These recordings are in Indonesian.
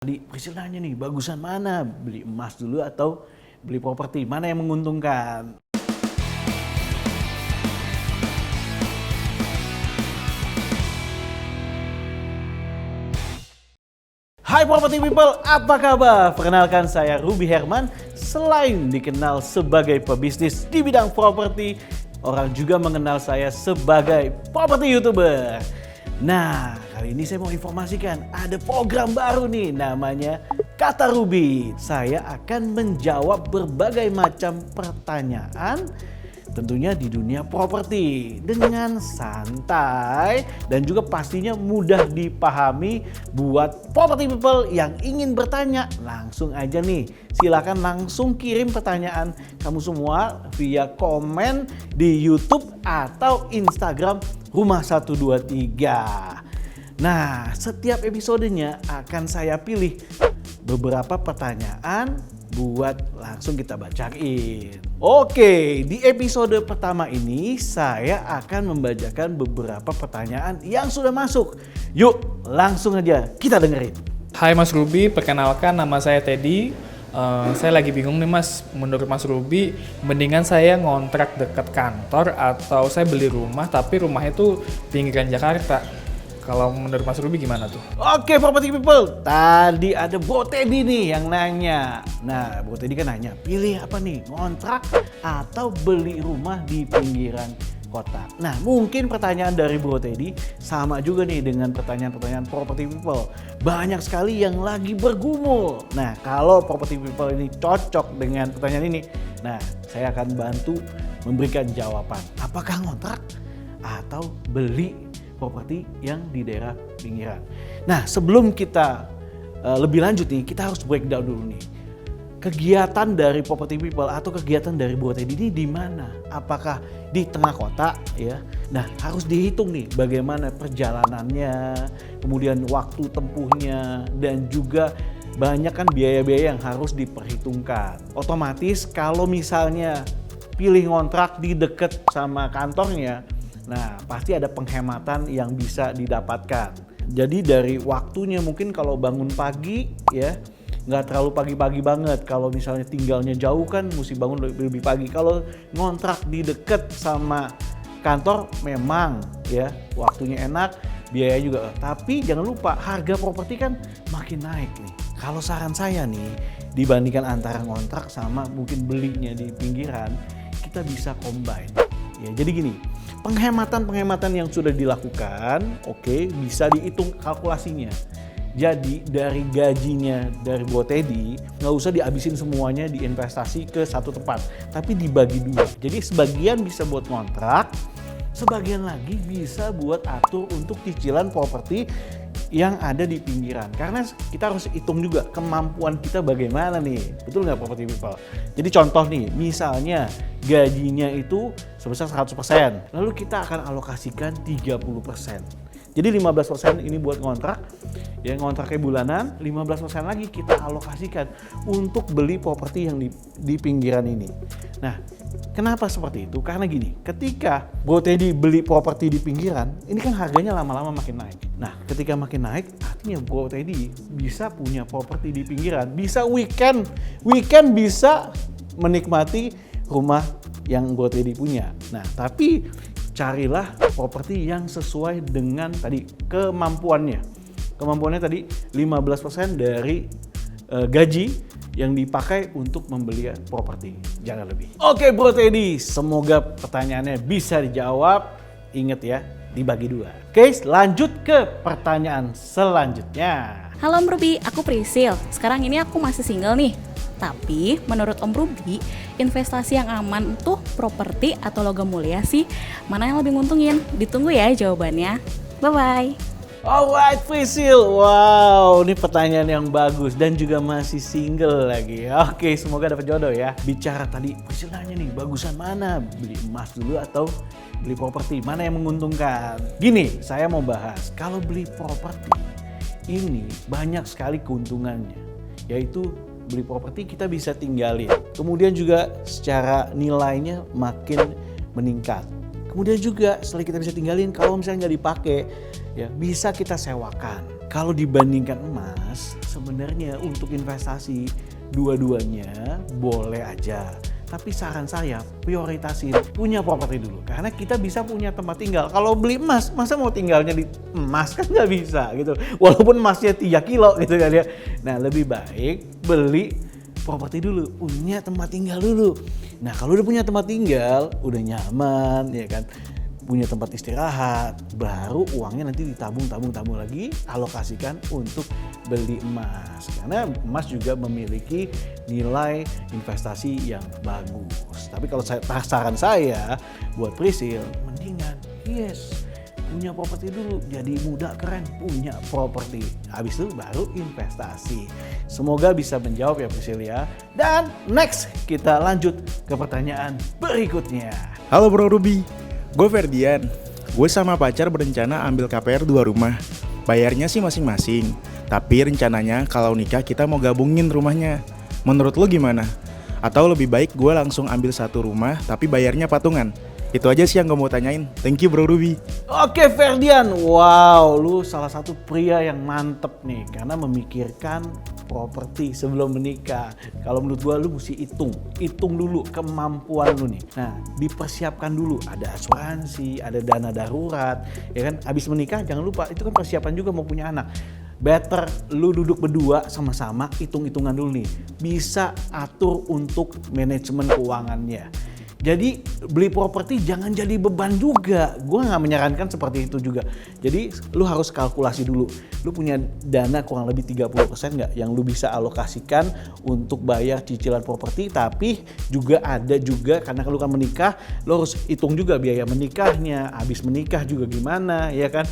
Priscil nanya nih, bagusan mana? Beli emas dulu atau beli properti? Mana yang menguntungkan? Hai property people, apa kabar? Perkenalkan saya Ruby Herman. Selain dikenal sebagai pebisnis di bidang properti, orang juga mengenal saya sebagai property YouTuber. Nah, kali ini saya mau informasikan ada program baru nih namanya Kata Ruby. Saya akan menjawab berbagai macam pertanyaan tentunya di dunia properti dengan santai dan juga pastinya mudah dipahami buat property people yang ingin bertanya. Langsung aja nih, silakan langsung kirim pertanyaan kamu semua via komen di YouTube atau Instagram Rumah 123. Nah, setiap episodenya akan saya pilih beberapa pertanyaan buat langsung kita bacain. Oke, di episode pertama ini saya akan membacakan beberapa pertanyaan yang sudah masuk. Yuk, langsung aja kita dengerin. Hai Mas Ruby, perkenalkan nama saya Teddy. Saya lagi bingung nih Mas, menurut Mas Ruby, mendingan saya ngontrak dekat kantor atau saya beli rumah tapi rumahnya itu pinggiran Jakarta. Kalau menurut Mas Ruby gimana tuh? Oke property people, tadi ada Bro Teddy nih yang nanya. Nah Bro Teddy kan nanya, pilih apa nih? Ngontrak atau beli rumah di pinggiran kota? Nah mungkin pertanyaan dari Bro Teddy sama juga nih dengan pertanyaan-pertanyaan property people. Banyak sekali yang lagi bergumul. Nah kalau property people ini cocok dengan pertanyaan ini, nah saya akan bantu memberikan jawaban. Apakah ngontrak atau beli properti yang di daerah pinggiran. Nah sebelum kita lebih lanjut nih, kita harus breakdown dulu nih. Kegiatan dari property people atau kegiatan dari Bro Teddy ini di mana? Apakah di tengah kota ya? Nah harus dihitung nih bagaimana perjalanannya, kemudian waktu tempuhnya dan juga banyak kan biaya-biaya yang harus diperhitungkan. Otomatis kalau misalnya pilih ngontrak di deket sama kantornya, nah pasti ada penghematan yang bisa didapatkan. Jadi dari waktunya mungkin kalau bangun pagi ya nggak terlalu pagi-pagi banget. Kalau misalnya tinggalnya jauh kan mesti bangun lebih pagi. Kalau ngontrak di deket sama kantor memang ya waktunya enak, biaya juga. Tapi jangan lupa harga properti kan makin naik nih. Kalau saran saya nih dibandingkan antara ngontrak sama mungkin belinya di pinggiran, kita bisa combine. Ya, jadi gini, penghematan yang sudah dilakukan, oke, bisa dihitung kalkulasinya. Jadi dari gajinya dari Bro Teddy, nggak usah dihabisin semuanya diinvestasi ke satu tempat, tapi dibagi dua. Jadi sebagian bisa buat kontrak, sebagian lagi bisa buat atur untuk cicilan properti yang ada di pinggiran. Karena kita harus hitung juga kemampuan kita bagaimana nih. Betul nggak property people? Jadi contoh nih, misalnya gajinya itu sebesar 100%. Lalu kita akan alokasikan 30%. Jadi 15% ini buat ngontrak. Ya ngontraknya bulanan, 15% lagi kita alokasikan untuk beli properti yang di pinggiran ini. Nah, kenapa seperti itu? Karena gini, ketika Bro Teddy beli properti di pinggiran, ini kan harganya lama-lama makin naik. Nah, ketika makin naik, artinya Bro Teddy bisa punya properti di pinggiran, bisa weekend bisa menikmati rumah yang Bro Teddy punya. Nah, tapi carilah properti yang sesuai dengan tadi kemampuannya. Kemampuannya tadi 15% dari gaji yang dipakai untuk membeli properti, jangan lebih. Oke Bro Teddy, semoga pertanyaannya bisa dijawab. Ingat ya, dibagi dua. Oke, lanjut ke pertanyaan selanjutnya. Halo Om Ruby, aku Priscil. Sekarang ini aku masih single nih. Tapi menurut Om Ruby, investasi yang aman tuh properti atau logam mulia sih? Mana yang lebih nguntungin? Ditunggu ya jawabannya. Bye-bye. Alright Priscil, wow ini pertanyaan yang bagus dan juga masih single lagi. Oke, semoga dapat jodoh ya. Bicara tadi Priscil nanya nih, bagusan mana? Beli emas dulu atau beli properti? Mana yang menguntungkan? Gini, saya mau bahas kalau beli properti ini banyak sekali keuntungannya, yaitu beli properti kita bisa tinggalin. Kemudian juga secara nilainya makin meningkat. Kemudian juga setelah kita bisa tinggalin, kalau misalnya nggak dipakai, ya bisa kita sewakan. Kalau dibandingkan emas, sebenarnya untuk investasi dua-duanya boleh aja. Tapi saran saya prioritasin punya properti dulu. Karena kita bisa punya tempat tinggal. Kalau beli emas, masa mau tinggalnya di emas kan nggak bisa gitu. Walaupun emasnya 3 kilo gitu kan ya. Nah lebih baik beli properti dulu, punya tempat tinggal dulu. Nah kalau udah punya tempat tinggal, udah nyaman ya kan. Punya tempat istirahat, baru uangnya nanti ditabung lagi, alokasikan untuk beli emas. Karena emas juga memiliki nilai investasi yang bagus. Tapi kalau saran saya buat presale, mendingan punya properti dulu. Jadi muda keren punya properti. Habis itu baru investasi. Semoga bisa menjawab ya presale ya. Dan next kita lanjut ke pertanyaan berikutnya. Halo Bro Ruby, gue Ferdian. Gue sama pacar berencana ambil KPR 2 rumah. Bayarnya sih masing-masing, tapi rencananya kalau nikah kita mau gabungin rumahnya. Menurut lo gimana? Atau lebih baik gue langsung ambil satu rumah tapi bayarnya patungan? Itu aja sih yang gue mau tanyain. Thank you Bro Ruby. Oke Ferdian, wow lu salah satu pria yang mantep nih karena memikirkan properti sebelum menikah. Kalau menurut gua lu mesti hitung dulu kemampuan lu nih. Nah dipersiapkan dulu, ada asuransi, ada dana darurat, ya kan. Abis menikah jangan lupa itu kan persiapan juga mau punya anak. Better lu duduk berdua sama-sama hitung-hitungan dulu nih. Bisa atur untuk manajemen keuangannya. Jadi beli properti jangan jadi beban juga. Gue gak menyarankan seperti itu juga. Jadi lu harus kalkulasi dulu. Lu punya dana kurang lebih 30% gak yang lu bisa alokasikan untuk bayar cicilan properti. Tapi juga ada juga karena lu kan menikah, lu harus hitung juga biaya menikahnya. Habis menikah juga gimana ya kan.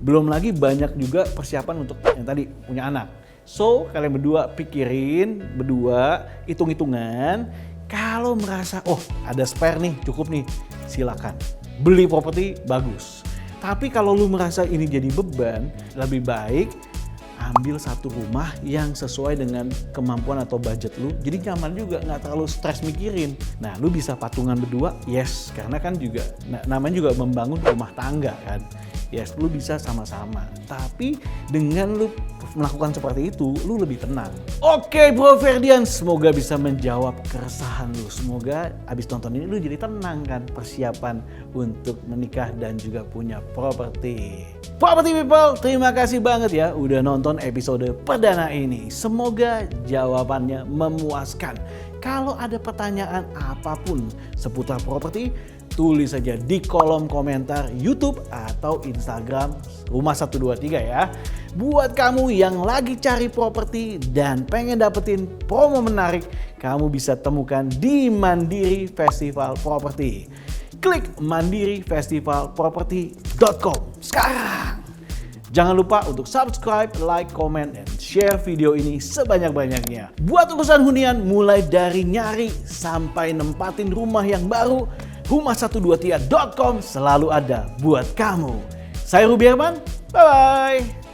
Belum lagi banyak juga persiapan untuk yang tadi punya anak. So kalian berdua pikirin, berdua hitung-hitungan. Kalau merasa, ada spare nih, cukup nih, silakan. Beli properti bagus. Tapi kalau lu merasa ini jadi beban, lebih baik ambil satu rumah yang sesuai dengan kemampuan atau budget lu. Jadi nyaman juga, nggak terlalu stres mikirin. Nah, lu bisa patungan berdua, yes. Karena kan juga, namanya juga membangun rumah tangga kan. Yes, lu bisa sama-sama. Tapi dengan lu melakukan seperti itu, lu lebih tenang. Oke Bro Ferdian, semoga bisa menjawab keresahan lu. Semoga abis nonton ini lu jadi tenang kan persiapan untuk menikah dan juga punya properti. Property people, terima kasih banget ya udah nonton episode perdana ini. Semoga jawabannya memuaskan. Kalau ada pertanyaan apapun seputar properti, tulis saja di kolom komentar YouTube atau Instagram Rumah 123 ya. Buat kamu yang lagi cari properti dan pengen dapetin promo menarik, kamu bisa temukan di Mandiri Festival Property. Klik mandirifestivalproperty.com sekarang. Jangan lupa untuk subscribe, like, comment, dan share video ini sebanyak-banyaknya. Buat urusan hunian mulai dari nyari sampai nempatin rumah yang baru, rumah123.com selalu ada buat kamu. Saya Ruby Herman, bye-bye.